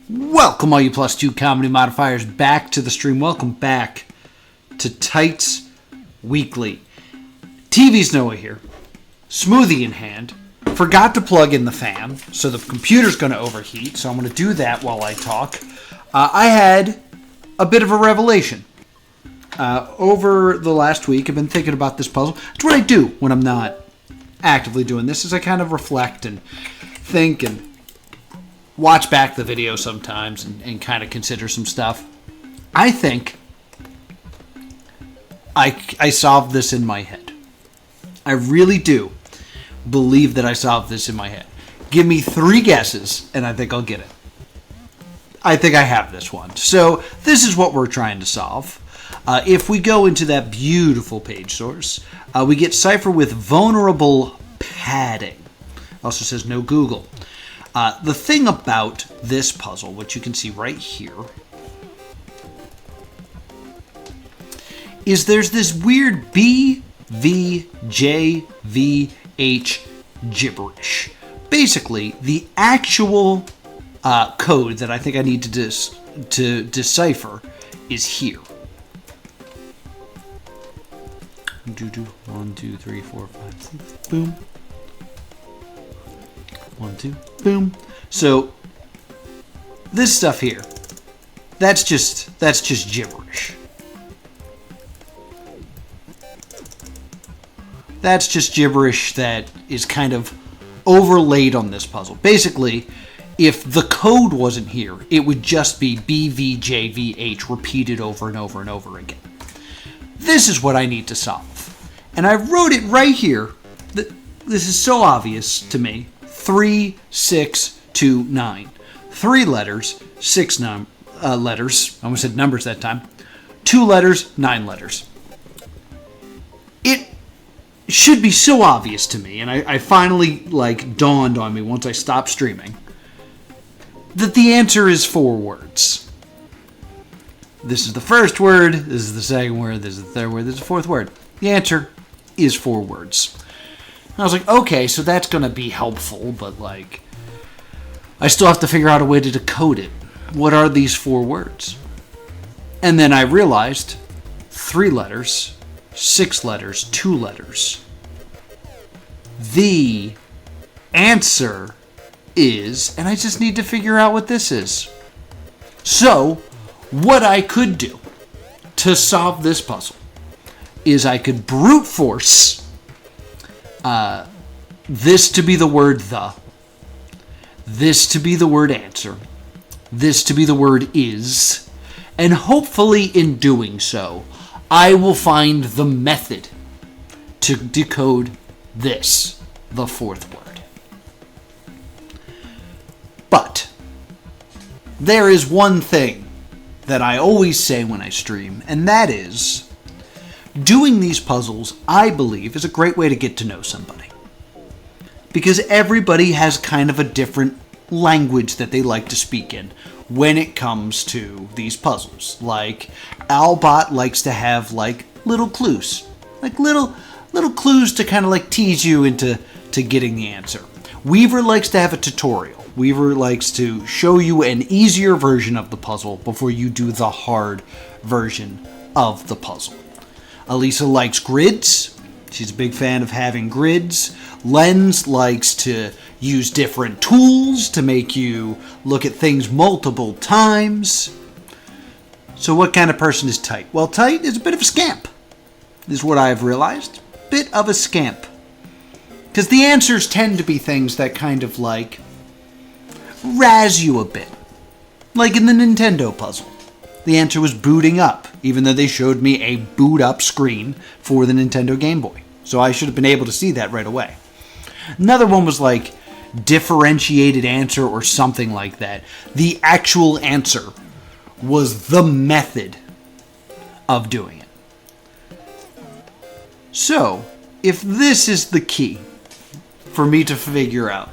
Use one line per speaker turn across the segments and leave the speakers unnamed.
Welcome all you +2 comedy modifiers back to the stream. Welcome back to Tyte's Weekly. TV's Noah here. Smoothie in hand. Forgot to plug in the fan, so the computer's going to overheat, so I'm going to do that while I talk. I had a bit of a revelation. Over the last week, I've been thinking about this puzzle. It's what I do when I'm not actively doing this, is I kind of reflect and think and watch back the video sometimes and kind of consider some stuff. I think I solved this in my head. I really do believe that I solved this in my head. Give me 3 guesses and I think I'll get it. I think I have this one. So this is what we're trying to solve. If we go into that beautiful page source, we get cipher with vulnerable padding. Also says no Google. The thing about this puzzle, which you can see right here, is there's this weird B, V, J, V, H gibberish. Basically, the actual code that I think I need to decipher is here. 1, 2, 3, 4, 5, 6. Boom. 1, 2, boom. So this stuff here, that's just gibberish. That's just gibberish that is kind of overlaid on this puzzle. Basically, if the code wasn't here, it would just be B, V, J, V, H repeated over and over and over again. This is what I need to solve. And I wrote it right here. This is so obvious to me. 3, 6, 2, 9. 3 letters, 6 letters. I almost said numbers that time. 2 letters, 9 letters. It should be so obvious to me, and I finally dawned on me once I stopped streaming, that the answer is 4 words. This is the first word, this is the second word, this is the third word, this is the fourth word. The answer is 4 words. I was like, okay, so that's going to be helpful, but I still have to figure out a way to decode it. What are these 4 words? And then I realized 3 letters, 6 letters, 2 letters. The answer is, and I just need to figure out what this is. So, what I could do to solve this puzzle is I could brute force this to be the word the, this to be the word answer, this to be the word is, and hopefully in doing so, I will find the method to decode this, the 4th word. But there is one thing that I always say when I stream, and that is, doing these puzzles, I believe, is a great way to get to know somebody. Because everybody has kind of a different language that they like to speak in when it comes to these puzzles. Like, Albot likes to have, little clues. Little clues to kind of, tease you into getting the answer. Weaver likes to have a tutorial. Weaver likes to show you an easier version of the puzzle before you do the hard version of the puzzle. Elisa likes grids. She's a big fan of having grids. Lens likes to use different tools to make you look at things multiple times. So what kind of person is Tyte? Well, Tyte is a bit of a scamp, is what I've realized. Bit of a scamp. Because the answers tend to be things that kind of razz you a bit. Like in the Nintendo puzzle. The answer was booting up, even though they showed me a boot up screen for the Nintendo Game Boy. So I should have been able to see that right away. Another one was differentiated answer or something like that. The actual answer was the method of doing it. So, if this is the key for me to figure out,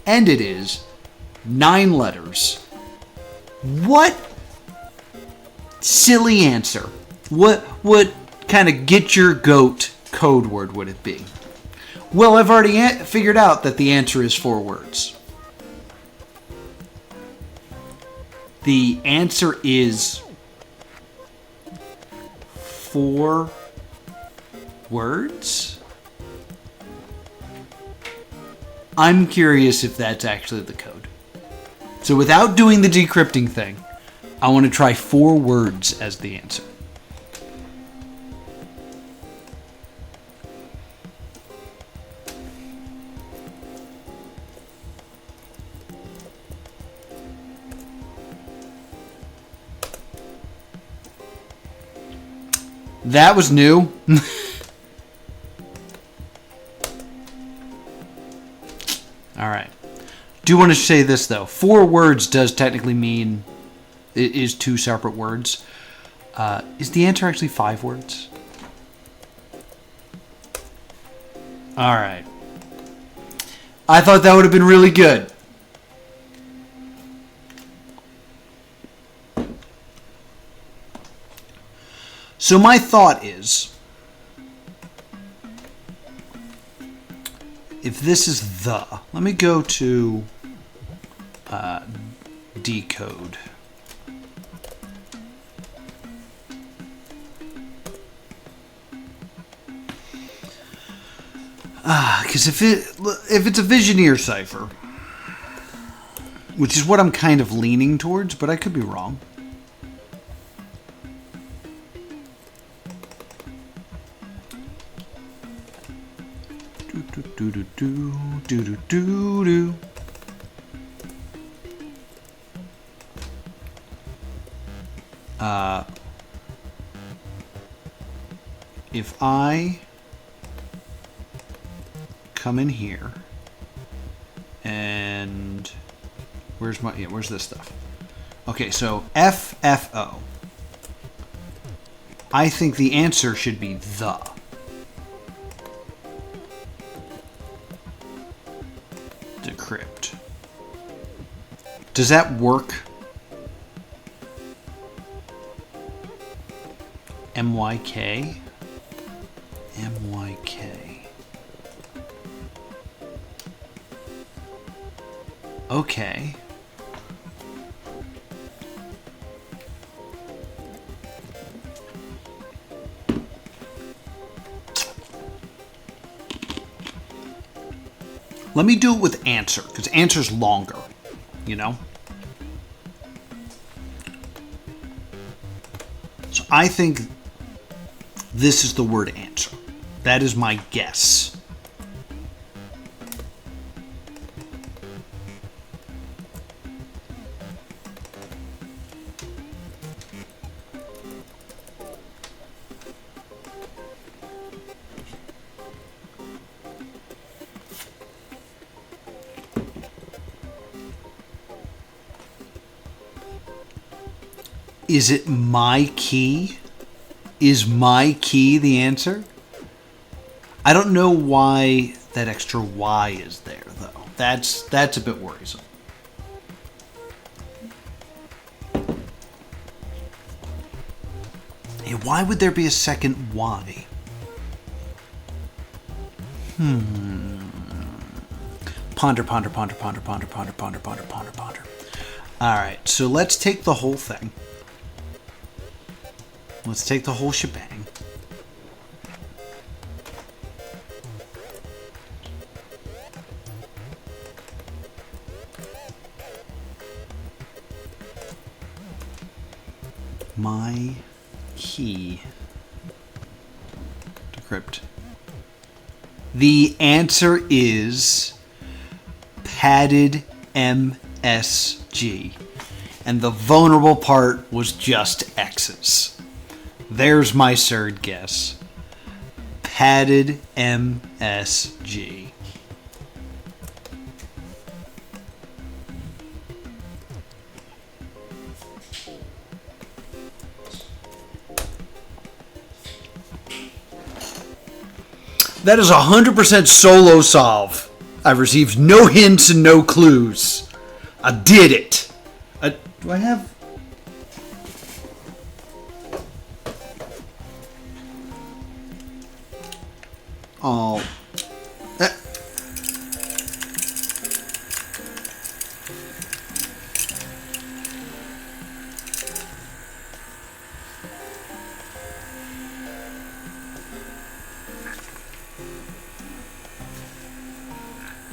and it is 9 letters, what silly answer, what kind of get your goat code word would it be? Well, I've already figured out that the answer is 4 words. The answer is 4 words. I'm curious if that's actually the code. So without doing the decrypting thing, I want to try 4 words as the answer. That was new. All right. Do want to say this, though. 4 words does technically mean it is 2 separate words. Is the answer actually 5 words? All right. I thought that would have been really good. So my thought is, if this is the, let me go to decode. Because if it's a Visioneer cipher, which is what I'm kind of leaning towards, but I could be wrong. If I come in here and where's this stuff? Okay, so FFO. I think the answer should be the. Decrypt. Does that work? MYK? MYK. Okay. Let me do it with answer, because answer's longer, you know? So I think this is the word answer. That is my guess. Is it my key? Is my key the answer? I don't know why that extra Y is there, though. That's a bit worrisome. Hey, why would there be a second Y? Ponder, ponder, ponder, ponder, ponder, ponder, ponder, ponder, ponder, ponder. All right, so let's take the whole thing. Let's take the whole shebang. My key. Decrypt. The answer is padded MSG. And the vulnerable part was just X's. There's my third guess. Padded MSG. That is 100% solo solve. I've received no hints and no clues. I did it. Do I have... Oh.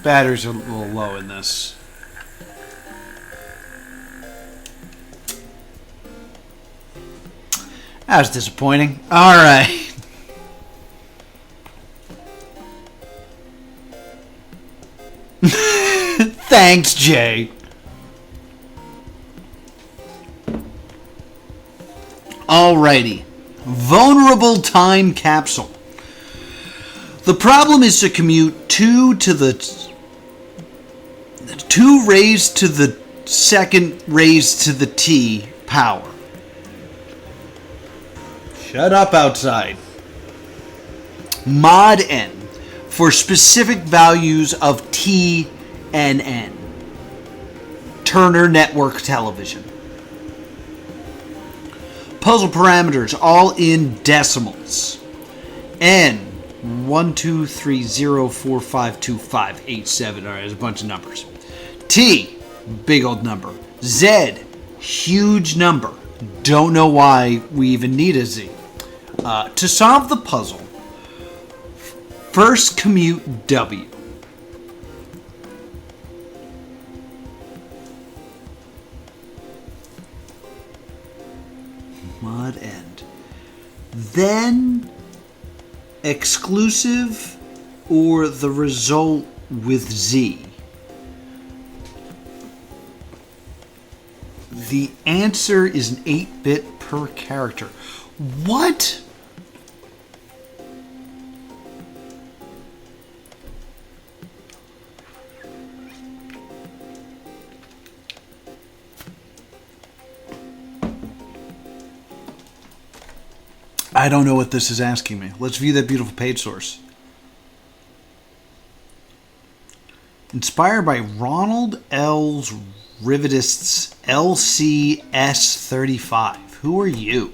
Batteries are a little low in this. That was disappointing. All right. Thanks, Jay. Alrighty. Vulnerable time capsule. The problem is to commute 2 raised to the second raised to the t power. Shut up outside. Mod n for specific values of t and n. Turner Network Television. Puzzle parameters all in decimals. N 123045258 Alright, there's a bunch of numbers. T, big old number. Z, huge number. Don't know why we even need a Z. To solve the puzzle, first commute W. Mod end. Then exclusive or the result with Z. The answer is an 8-bit per character. What? I don't know what this is asking me. Let's view that beautiful page source. Inspired by Ronald L's Rivetists LCS35. Who are you?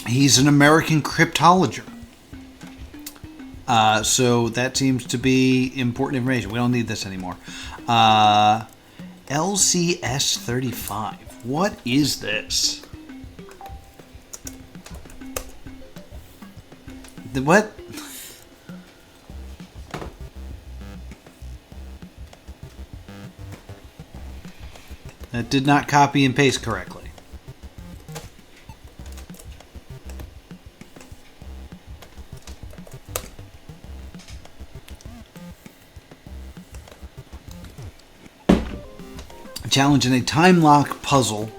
He's an American cryptologist. So that seems to be important information. We don't need this anymore. LCS35. What is this? What? That did not copy and paste correctly. Challenge in a time lock puzzle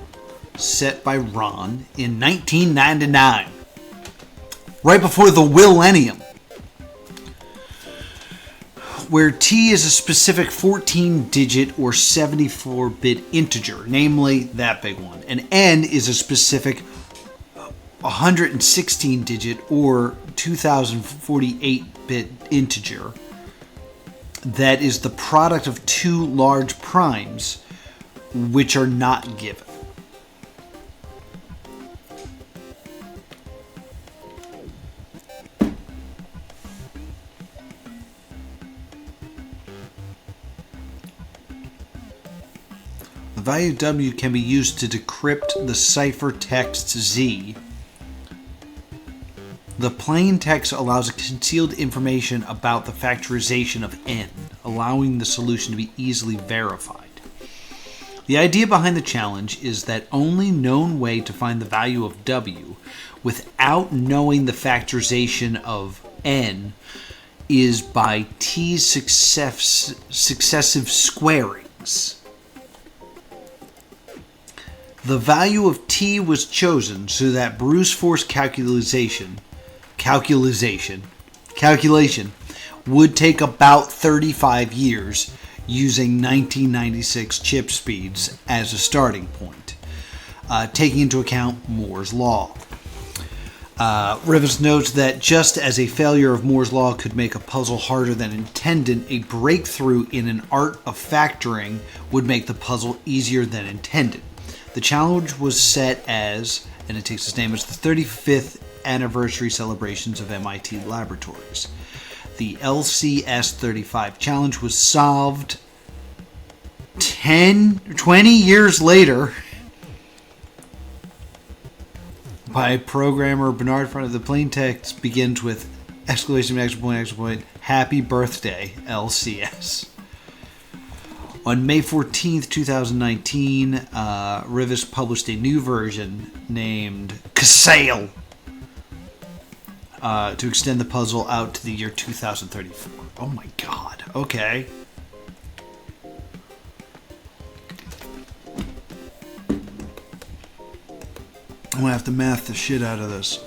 set by Ron in 1999, right before the Millennium, where T is a specific 14-digit or 74-bit integer, namely that big one, and N is a specific 116-digit or 2048-bit integer that is the product of two large primes which are not given. The value W can be used to decrypt the ciphertext Z. The plain text allows concealed information about the factorization of N, allowing the solution to be easily verified. The idea behind the challenge is that only known way to find the value of W without knowing the factorization of N is by T's successive squarings. The value of T was chosen so that Bruce force calculation would take about 35 years using 1996 chip speeds as a starting point, taking into account Moore's Law. Rivers notes that just as a failure of Moore's Law could make a puzzle harder than intended, a breakthrough in an art of factoring would make the puzzle easier than intended. The challenge was set as, and it takes its name as the 35th anniversary celebrations of MIT laboratories. the LCS35 challenge was solved 20 years later by programmer Bernard Front. The plain text begins with exclamation, exclamation point, happy birthday, LCS. On May 14th, 2019, Rivas published a new version named Kasail to extend the puzzle out to the year 2034. Oh my god. Okay. I'm gonna have to math the shit out of this.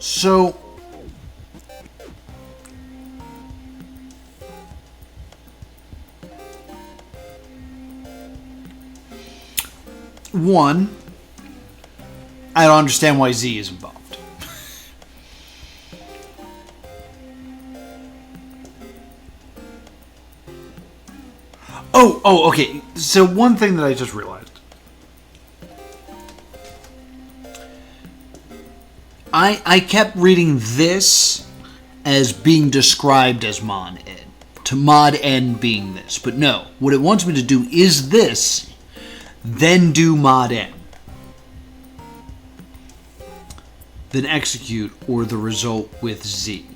So, one, I don't understand why Z is involved. Oh, okay. So one thing that I just realized. I kept reading this as being described as mod n, to mod n being this. But no, what it wants me to do is this, then do mod n. Then execute, or the result with Z.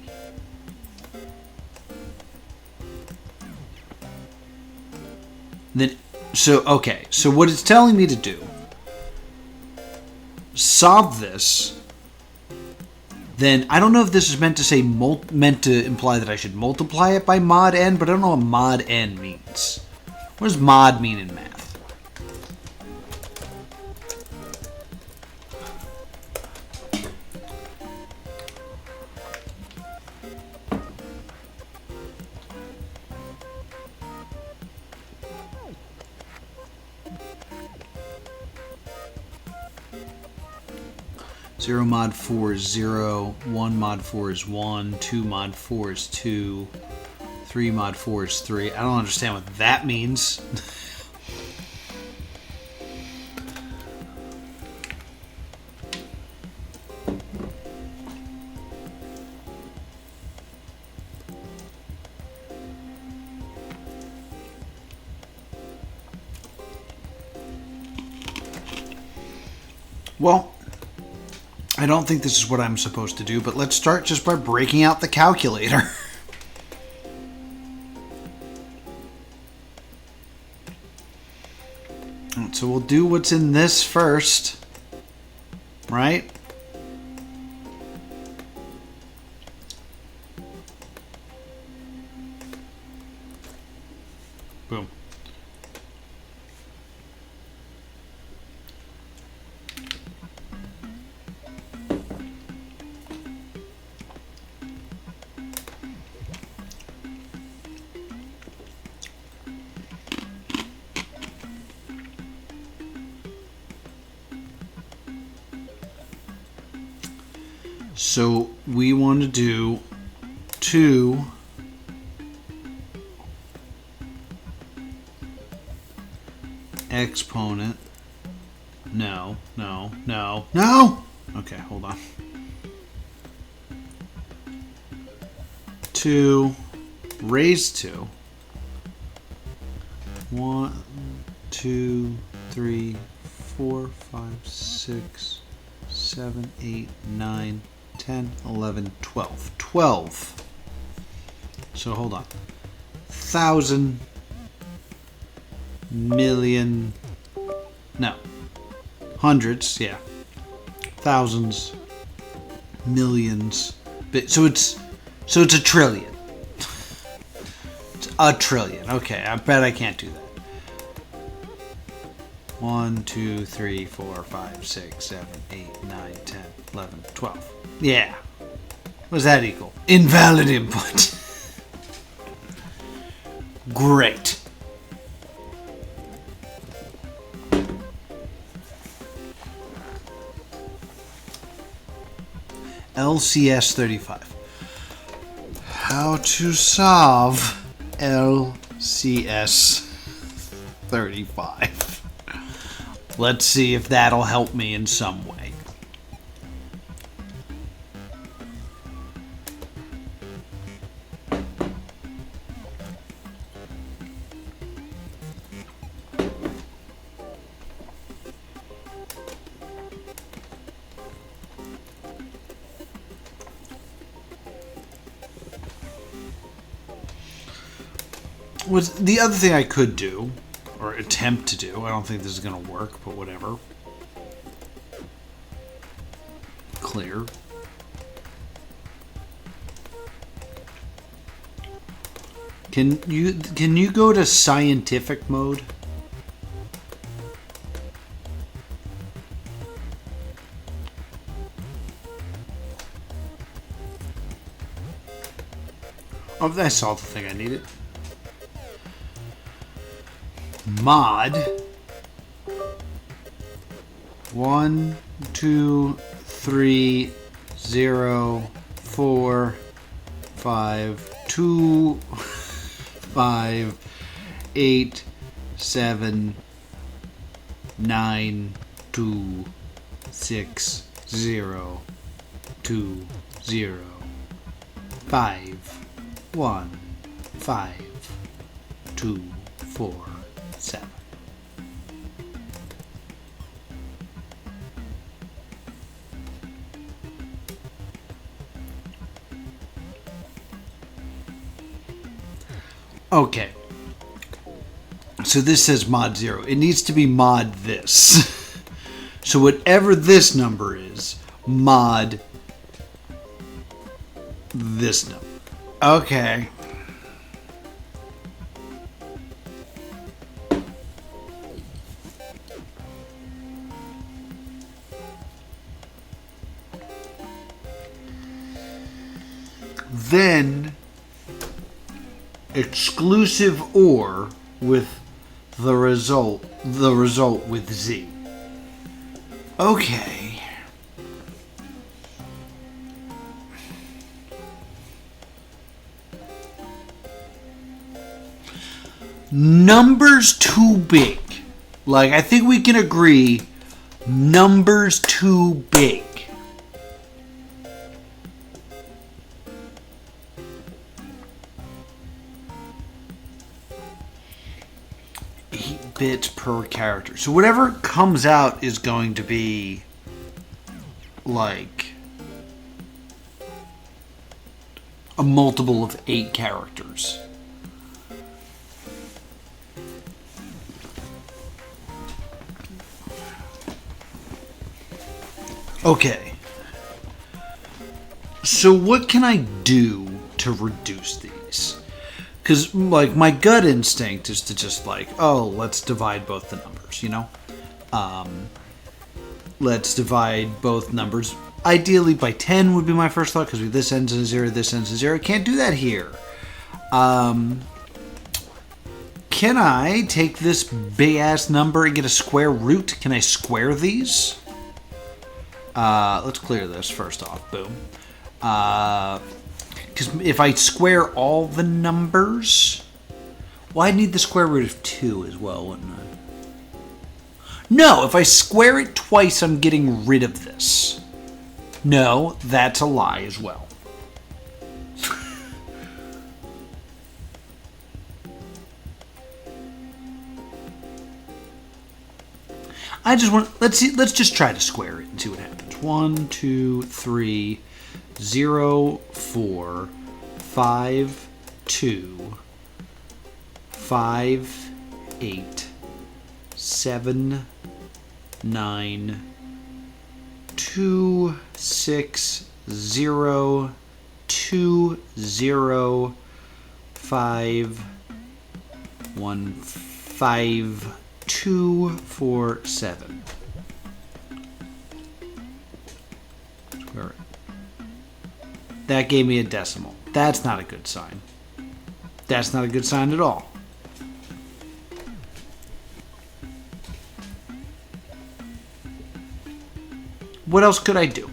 Then, so what it's telling me to do, solve this, then I don't know if this is meant to say, meant to imply that I should multiply it by mod n, but I don't know what mod n means. What does mod mean in math? Zero mod 4 is 0, 1 mod 4 is 1, 2 mod 4 is 2, 3 mod 4 is 3. I don't understand what that means. Well, I don't think this is what I'm supposed to do, but let's start just by breaking out the calculator. So we'll do what's in this first, right? Boom. So we want to do 2 exponent. No. Okay, hold on. 2 raised to 1, 2, 3, 4, 5, 6, 7, 8, 9, 10, 11, 12. 12. So hold on. 1,000 million. No. Hundreds, yeah. Thousands. Millions. So it's a trillion. It's a trillion. Okay, I bet I can't do that. 1, 2, 3, 4, 5, 6, 7, 8, 9, 10, 11, 12. Yeah. What does that equal? Invalid input. Great. LCS35. How to solve LCS35. Let's see if that'll help me in some way. Was the other thing I could do, or attempt to do. I don't think this is going to work, but whatever. Clear. Can you go to scientific mode? Oh, I saw the thing I needed. Mod 1 2 3 0 4 5 2 5 8 7 9 2 6 0 2 0 5 1 5 2 4 7. Okay. So this says mod 0. It needs to be mod this. So whatever this number is, mod this number. Okay. Then exclusive OR with the result with Z. Okay. Numbers too big. Like, I think we can agree, numbers too big. Bits per character. So whatever comes out is going to be like a multiple of 8 characters. Okay. So what can I do to reduce these? Because, like, my gut instinct is to just, like, oh, let's divide both the numbers, you know? Let's divide both numbers. Ideally, by 10 would be my first thought, because this ends in a 0, this ends in 0. Can't do that here. Can I take this big-ass number and get a square root? Can I square these? Let's clear this first off. Boom. Because if I square all the numbers, well, I'd need the square root of 2 as well, wouldn't I? No, if I square it twice, I'm getting rid of this. No, that's a lie as well. I just want, let's just try to square it and see what happens. 1, 2, 3, 0, 4, 5, 2, 5, 8, 7, 9, 2, 6, 0, 2, 0, 5, 1, 5, 2, 4, 7. Square it. That gave me a decimal. That's not a good sign. That's not a good sign at all. What else could I do?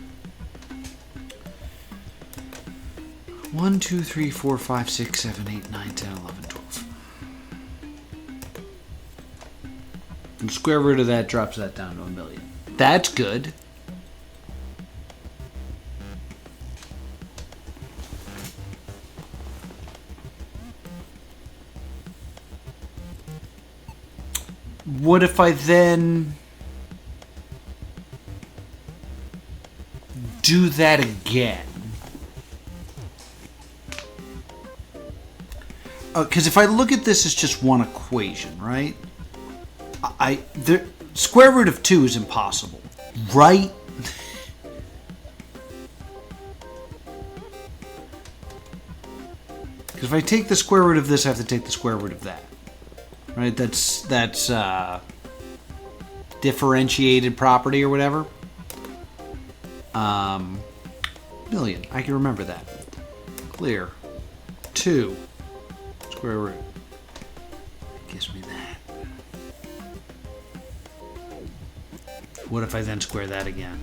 1, 2, 3, 4, 5, 6, 7, 8, 9, 10, 11, 12. And the square root of that drops that down to 1,000,000. That's good. What if I then do that again? Because if I look at this as just one equation, right? The square root of 2 is impossible, right? Because if I take the square root of this, I have to take the square root of that, right? That's differentiated property or whatever. Million. I can remember that. Clear. 2 square root. Gives me that. What if I then square that again?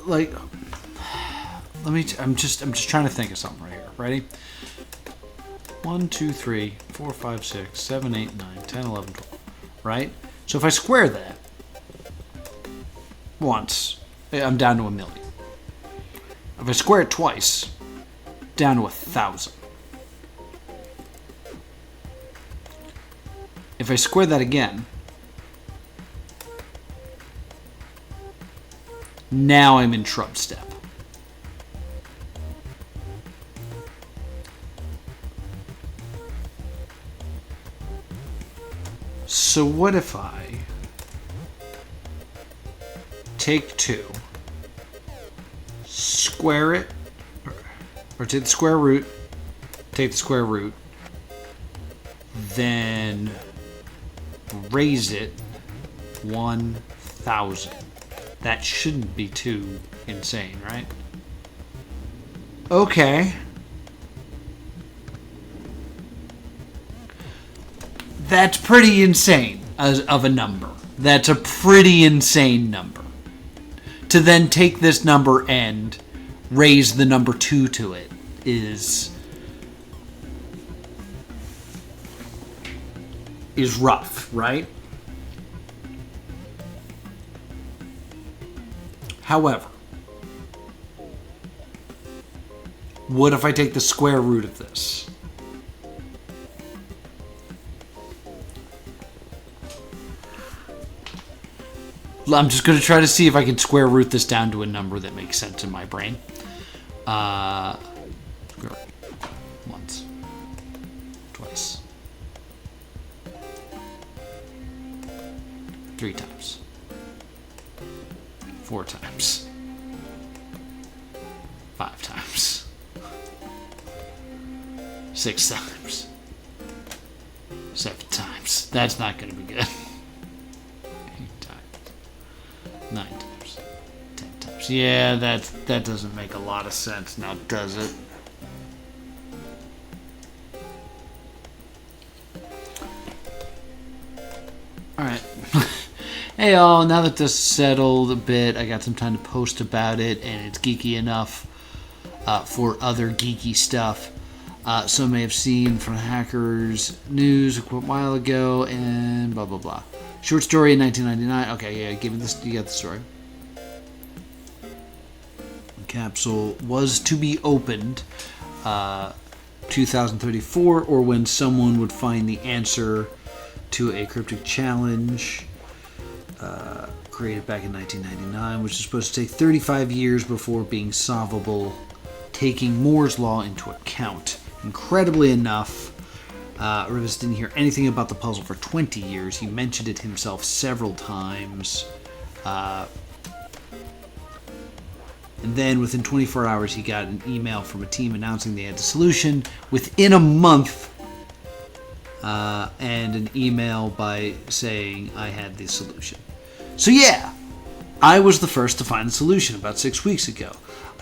Like, I'm just trying to think of something right here. Ready? 1, 2, 3, 4, 5, 6, 7, 8, 9, 10, 11, 12. Right? So if I square that once, I'm down to 1,000,000. If I square it twice, down to 1,000. If I square that again, now I'm in shrub step. So what if I take 2, square it, or take the square root, take the square root, then raise it 1,000. That shouldn't be too insane, right? Okay. That's pretty insane of a number. That's a pretty insane number. To then take this number and raise the number 2 to it is rough, right? However, what if I take the square root of this? I'm just going to try to see if I can square root this down to a number that makes sense in my brain. Once. Twice. 3 times. 4 times. 5 times. 6 times. 7 times. That's not going to be good. 9 times. 10 times. Yeah, that doesn't make a lot of sense now, does it? Alright. Hey all, now that this settled a bit, I got some time to post about it, and it's geeky enough for other geeky stuff. Some may have seen from Hackers News a while ago, and blah blah blah. Short story in 1999. Okay, yeah, give me this. You got the story. The capsule was to be opened 2034, or when someone would find the answer to a cryptic challenge created back in 1999, which is supposed to take 35 years before being solvable, taking Moore's Law into account. Incredibly enough, Rivas didn't hear anything about the puzzle for 20 years. He mentioned it himself several times. And then within 24 hours, he got an email from a team announcing they had the solution within a month. And an email by saying I had the solution. So yeah, I was the first to find the solution about 6 weeks ago.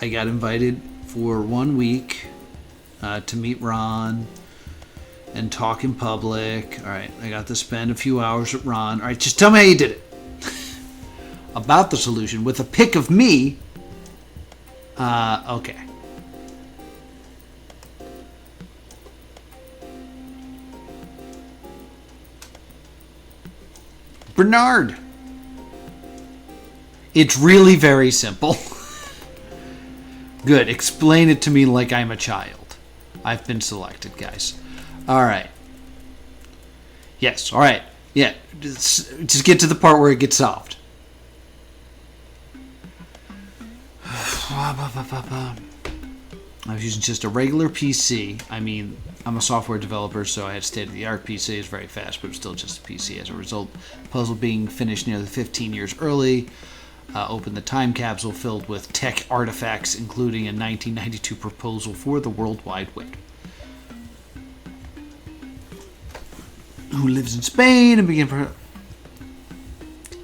I got invited for 1 week to meet Ron and talk in public. All right, I got to spend a few hours with Ron. All right, just tell me how you did it. About the solution with a pic of me. Okay. Bernard. It's really very simple. Good. Explain it to me like I'm a child. I've been selected, guys. All right. Yes, all right. Yeah, just get to the part where it gets solved. I was using just a regular PC. I mean, I'm a software developer, so I had state-of-the-art PC. It's very fast, but it's still just a PC. As a result, puzzle being finished nearly 15 years early. Opened the time capsule filled with tech artifacts, including a 1992 proposal for the World Wide Web. Who lives in Spain and began...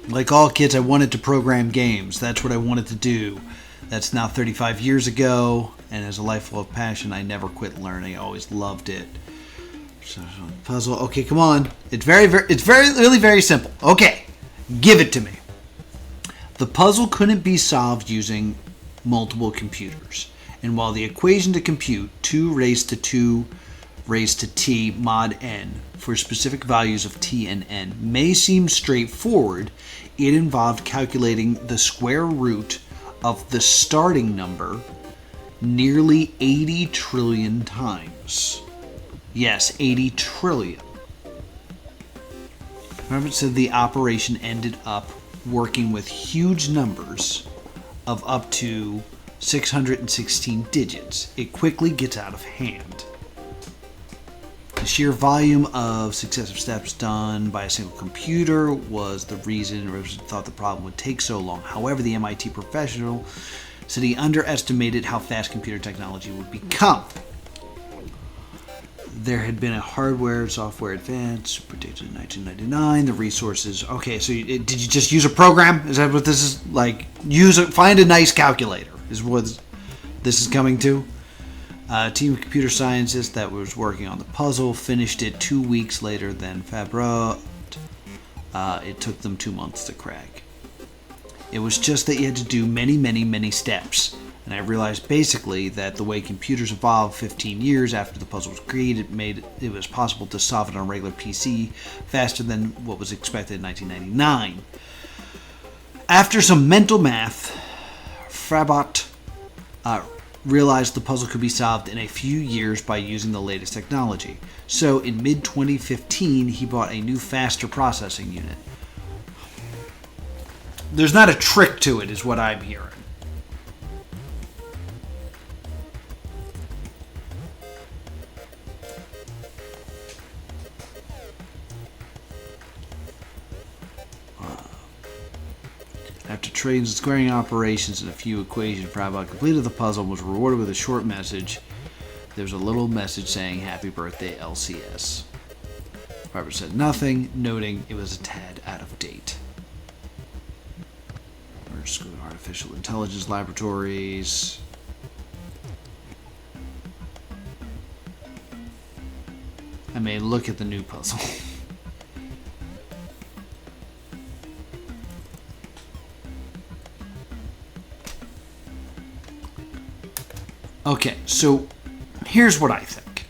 Like all kids, I wanted to program games. That's what I wanted to do. That's now 35 years ago, and as a life full of passion, I never quit learning. I always loved it. Puzzle. Okay, come on. It's really very simple. Okay, give it to me. The puzzle couldn't be solved using multiple computers, and while the equation to compute 2 raised to 2 raised to t mod n for specific values of t and n may seem straightforward, it involved calculating the square root of the starting number nearly 80 trillion times. Yes, 80 trillion. Remember, it said the operation ended up working with huge numbers of up to 616 digits. It quickly gets out of hand. The sheer volume of successive steps done by a single computer was the reason Rivers thought the problem would take so long. However, the MIT professional said he underestimated how fast computer technology would become. There had been a hardware and software advance predicted in 1999. The resources. Okay, so did you just use a program? Is that what this is like? Find a nice calculator. Is what this is coming to. A team of computer scientists that was working on the puzzle finished it 2 weeks later than Fabreau. It took them 2 months to crack. It was just that you had to do many steps. And I realized basically that the way computers evolved 15 years after the puzzle was created made it was possible to solve it on a regular PC faster than what was expected in 1999. After some mental math, Frabot realized the puzzle could be solved in a few years by using the latest technology. So in mid-2015, he bought a new faster processing unit. There's not a trick to it, is what I'm hearing. After trades and squaring operations and a few equations, Frabot completed the puzzle and was rewarded with a short message. There was a little message saying, "Happy birthday, LCS." Frabot said nothing, noting it was a tad out of date. School of Artificial Intelligence Laboratories. I may look at the new puzzle. Okay, so here's what I think.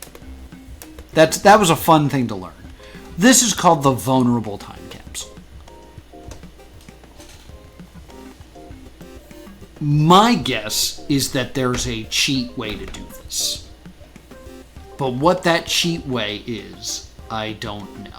That was a fun thing to learn. This is called the vulnerable time capsule. My guess is that there's a cheat way to do this. But what that cheat way is, I don't know.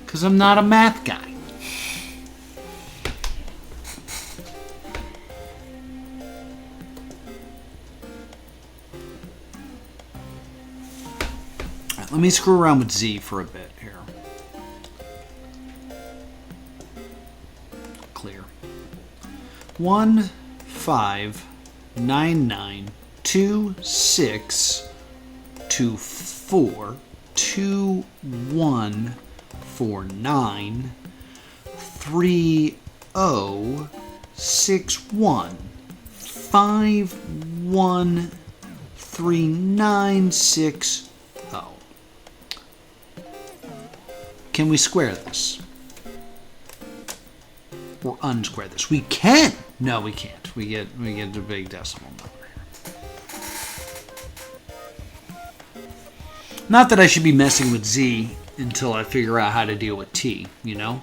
Because I'm not a math guy. Right, let me screw around with Z for a bit here. Clear. 1 5 9 9 2 6 2 4 2 1 4 9 3 0 6 1 5 1 3 9 6 0. Can we square this? Or unsquare this? We can! No, we can't. We get the big decimal number here. Not that I should be messing with Z until I figure out how to deal with T, you know?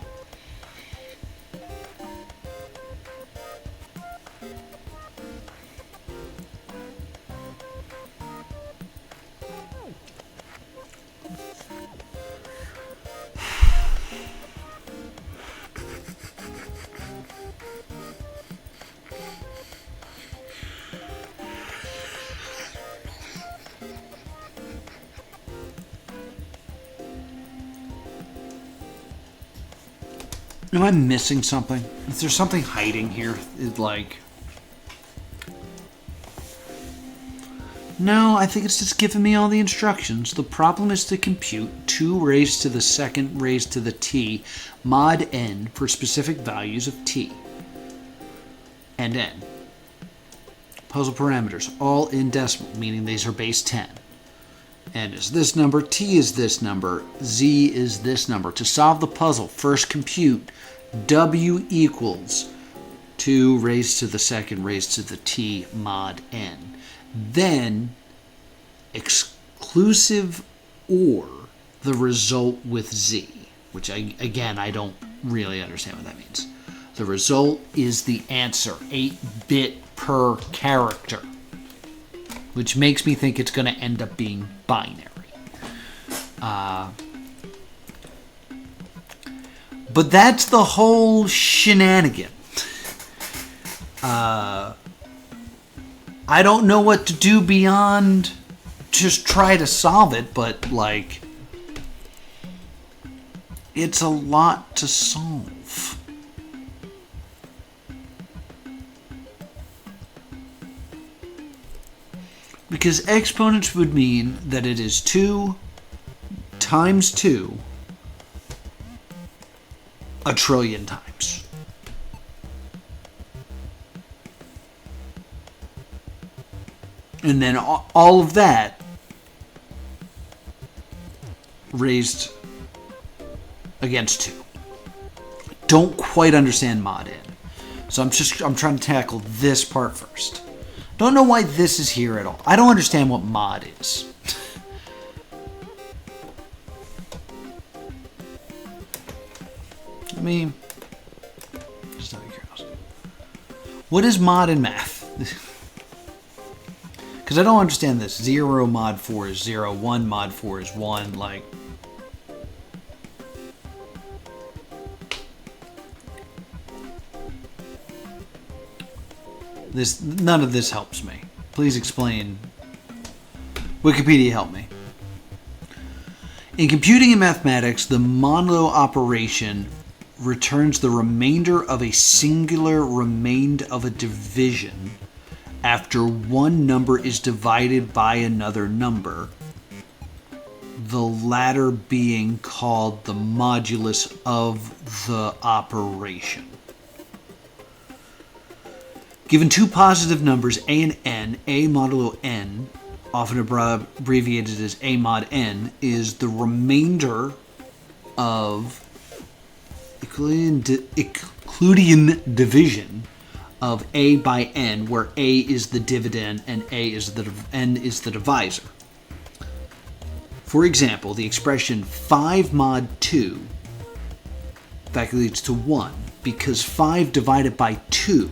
Am I missing something? Is there something hiding here? Like... No, I think it's just giving me all the instructions. The problem is to compute 2 raised to the second raised to the t mod n for specific values of t and n. Puzzle parameters, all in decimal, meaning these are base 10. N is this number, t is this number, z is this number. To solve the puzzle, first compute w equals 2 raised to the second raised to the t mod n. Then exclusive OR the result with z, which I don't really understand what that means. The result is the answer, 8-bit per character, which makes me think it's going to end up being binary. But that's the whole shenanigan. I don't know what to do beyond just try to solve it, but, like, it's a lot to solve. Because exponents would mean that it is 2 times 2 a trillion times. And then all of that raised against 2. Don't quite understand mod n. So I'm trying to tackle this part first. Don't know why this is here at all. I don't understand what mod is. I mean, just out of curiosity. What is mod in math? Because I don't understand this. 0 mod 4 is 0. 1 mod 4 is 1. Like... None of this helps me. Please explain. Wikipedia, help me. In computing and mathematics, the modulo operation returns the remainder of a singular remained of a division after one number is divided by another number, the latter being called the modulus of the operation. Given two positive numbers, a and n, a modulo n, often abbreviated as a mod n, is the remainder of Euclidean division of a by n, where a is the dividend and n is the divisor. For example, the expression 5 mod 2 that leads to 1, because 5 divided by 2,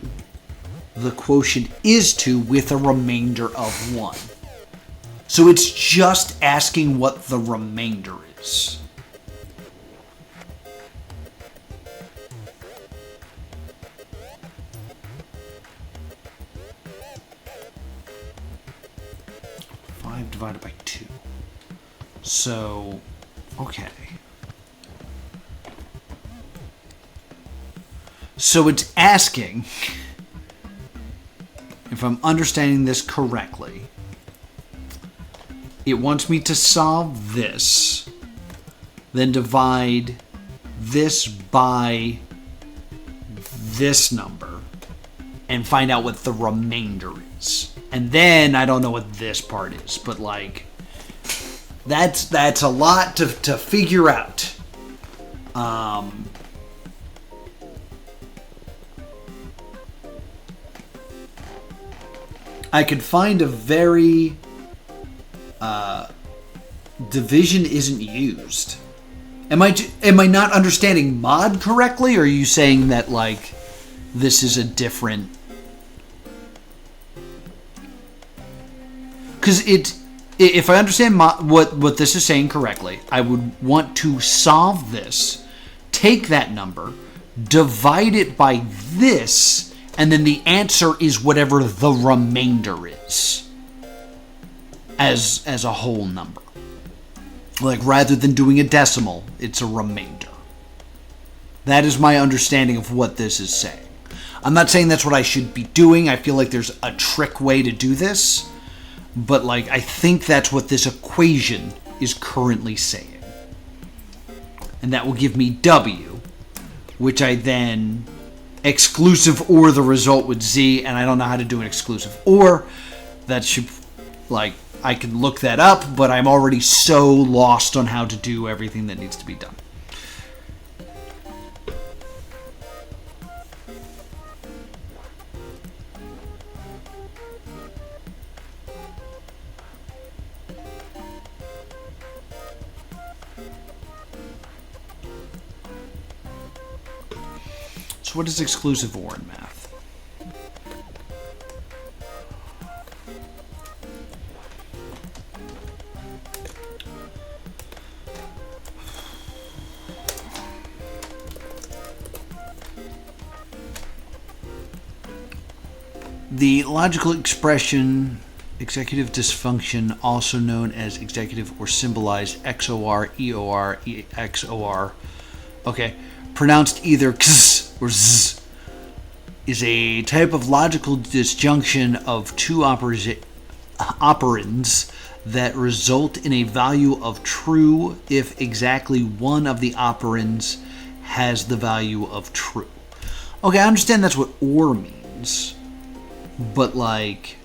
the quotient is 2 with a remainder of 1. So it's just asking what the remainder is. Divided by 2. So, okay. So it's asking, if I'm understanding this correctly, it wants me to solve this, then divide this by this number, and find out what the remainder is. And then I don't know what this part is, but like that's a lot to figure out. I could find a very division isn't used. Am I not understanding mod correctly, or are you saying that like this is a different? Because if I understand what this is saying correctly, I would want to solve this, take that number, divide it by this, and then the answer is whatever the remainder is as a whole number. Like, rather than doing a decimal, it's a remainder. That is my understanding of what this is saying. I'm not saying that's what I should be doing. I feel like there's a trick way to do this. But, like, I think that's what this equation is currently saying. And that will give me W, which I then exclusive OR the result with Z, and I don't know how to do an exclusive OR. That should, like, I can look that up, but I'm already so lost on how to do everything that needs to be done. So what is exclusive OR in math? The logical expression executive dysfunction, also known as executive or symbolized XOR, EOR, EXOR, okay, pronounced either X or Z, is a type of logical disjunction of two operands that result in a value of true if exactly one of the operands has the value of true. Okay, I understand that's what OR means, but like,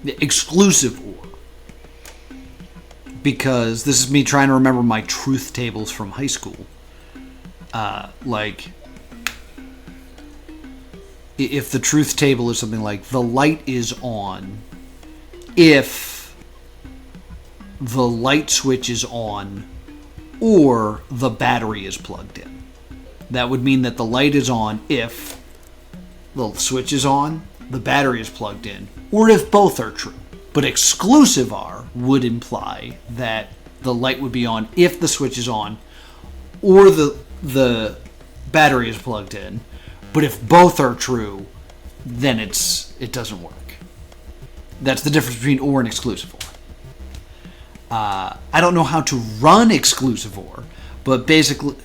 the exclusive OR, because this is me trying to remember my truth tables from high school. Like, if the truth table is something like the light is on if the light switch is on or the battery is plugged in. That would mean that the light is on if the switch is on, the battery is plugged in, or if both are true. But exclusive OR would imply that the light would be on if the switch is on or the battery is plugged in. But if both are true, then it doesn't work. That's the difference between OR and exclusive OR. I don't know how to run exclusive OR, but basically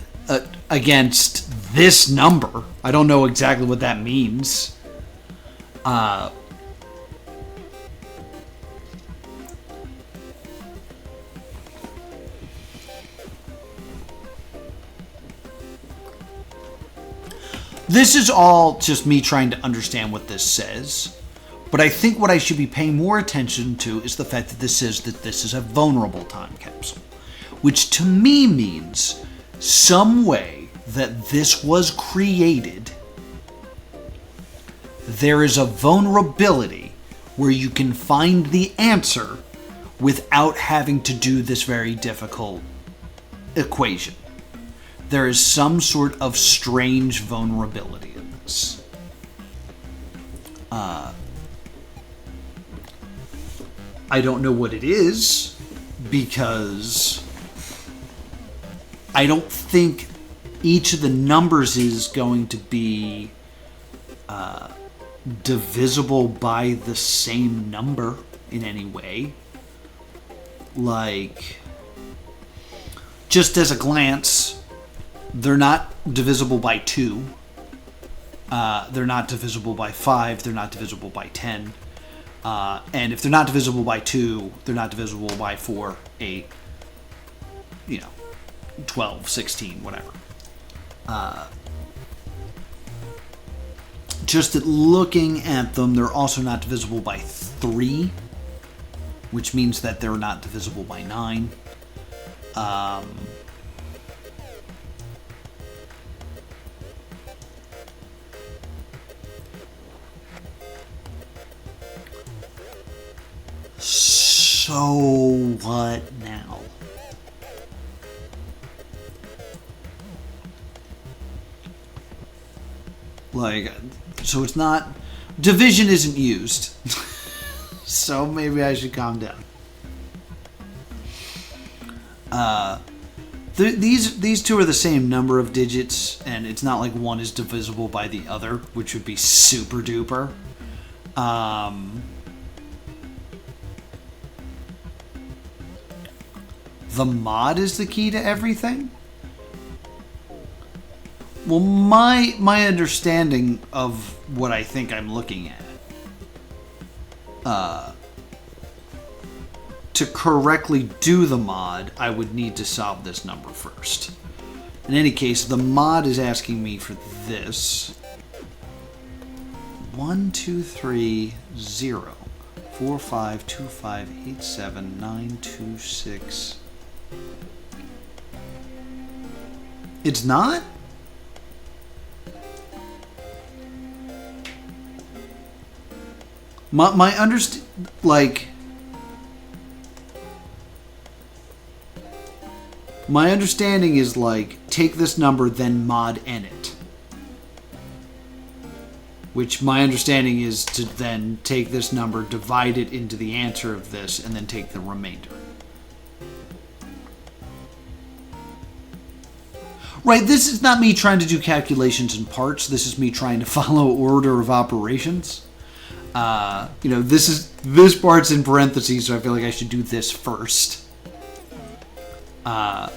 against this number, I don't know exactly what that means. This is all just me trying to understand what this says, but I think what I should be paying more attention to is the fact that this says that this is a vulnerable time capsule, which to me means some way that this was created, there is a vulnerability where you can find the answer without having to do this very difficult equation. There is some sort of strange vulnerability in this. I don't know what it is, because I don't think each of the numbers is going to be divisible by the same number in any way. Like, just as a glance, they're not divisible by 2. They're not divisible by 5. They're not divisible by 10. And if they're not divisible by 2, they're not divisible by 4, 8, 12, 16, whatever. Just at looking at them, they're also not divisible by 3, which means that they're not divisible by 9. So what now? Like, so it's not, division isn't used. So maybe I should calm down. These two are the same number of digits, and it's not like one is divisible by the other, which would be super duper. The mod is the key to everything? Well, my understanding of what I think I'm looking at, to correctly do the mod, I would need to solve this number first. In any case, the mod is asking me for this. 1, 2, 3, 0, 4, 5, 2, 5, 8, 7, 9, 2, 6. It's not? My understand, like, my understanding is like, take this number, then mod n it. Which my understanding is to then take this number, divide it into the answer of this, and then take the remainder. Right, this is not me trying to do calculations in parts. This is me trying to follow order of operations. You know, this part's in parentheses, so I feel like I should do this first. And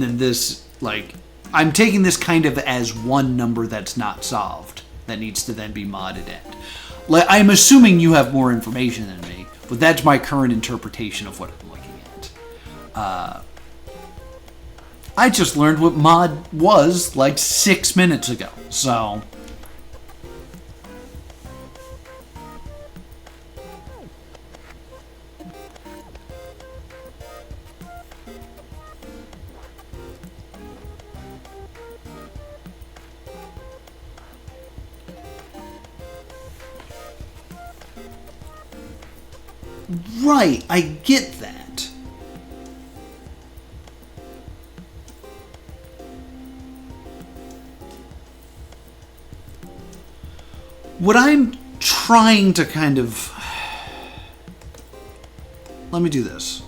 then this, like, I'm taking this kind of as one number that's not solved, that needs to then be modded in. Like, I'm assuming you have more information than me, but that's my current interpretation of what I'm looking at. I just learned what mod was like 6 minutes ago, so... Right, I get that. What I'm trying to kind of... Let me do this.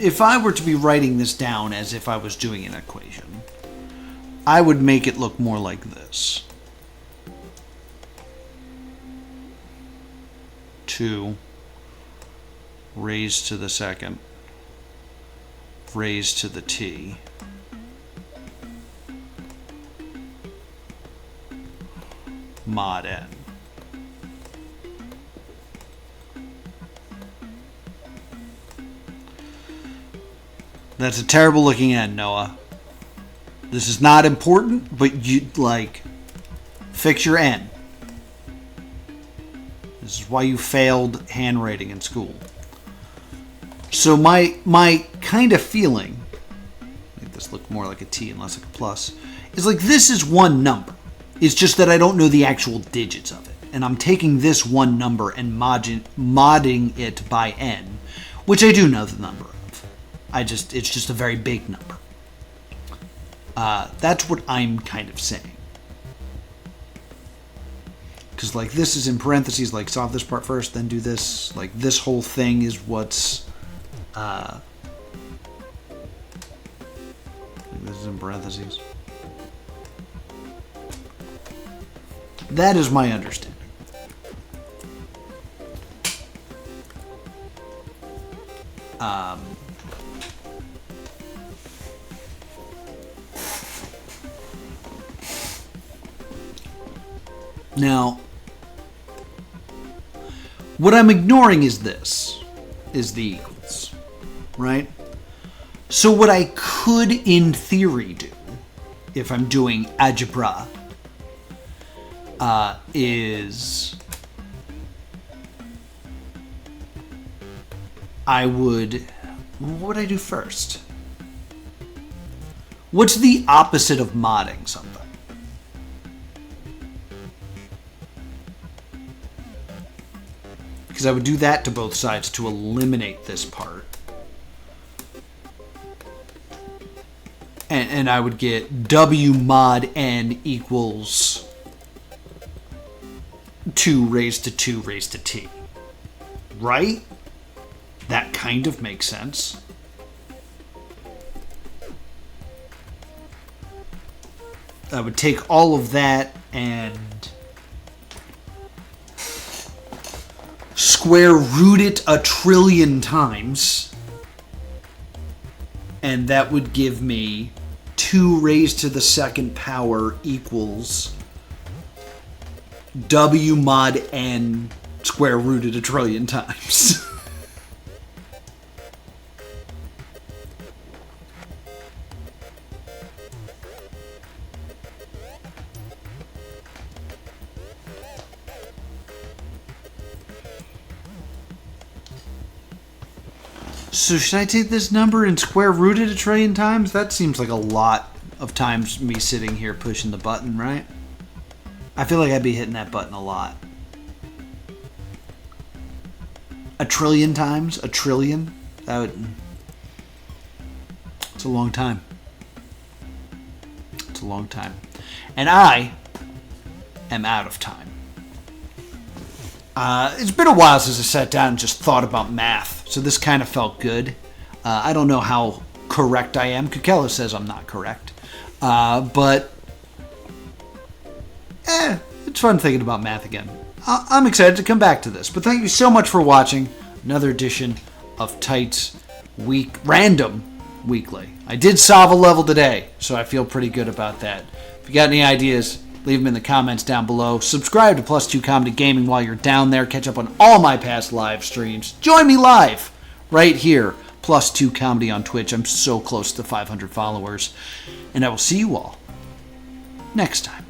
If I were to be writing this down as if I was doing an equation, I would make it look more like this. 2 raised to the second raised to the t mod n. That's a terrible looking n, Noah. This is not important, but you, like, fix your n. This is why you failed handwriting in school. So my kind of feeling, make this look more like a T and less like a plus, is like this is one number. It's just that I don't know the actual digits of it. And I'm taking this one number and modding it by n, which I do know the number of. It's just a very big number. That's what I'm kind of saying. Because, like, this is in parentheses, like, solve this part first, then do this. Like, this whole thing is what's... this is in parentheses. That is my understanding. Now, what I'm ignoring is this, is the equals, right? So what I could, in theory, do, if I'm doing algebra, is I would, what would I do first? What's the opposite of modding something? Because I would do that to both sides to eliminate this part. And I would get W mod n equals 2 raised to 2 raised to t. Right? That kind of makes sense. I would take all of that and square root it 1 trillion times. And that would give me 2 raised to the 2nd power equals W mod n square rooted 1 trillion times. So should I take this number and square root it 1 trillion times? That seems like a lot of times me sitting here pushing the button, right? I feel like I'd be hitting that button a lot. 1 trillion times? 1 trillion? That would... It's a long time. It's a long time. And I am out of time. It's been a while since I sat down and just thought about math, so this kind of felt good. I don't know how correct I am. Kukela says I'm not correct. But it's fun thinking about math again. I'm excited to come back to this, but thank you so much for watching another edition of Tyte's Random Weekly. I did solve a level today, so I feel pretty good about that. If you got any ideas, leave them in the comments down below. Subscribe to Plus 2 Comedy Gaming while you're down there. Catch up on all my past live streams. Join me live right here. Plus 2 Comedy on Twitch. I'm so close to 500 followers. And I will see you all next time.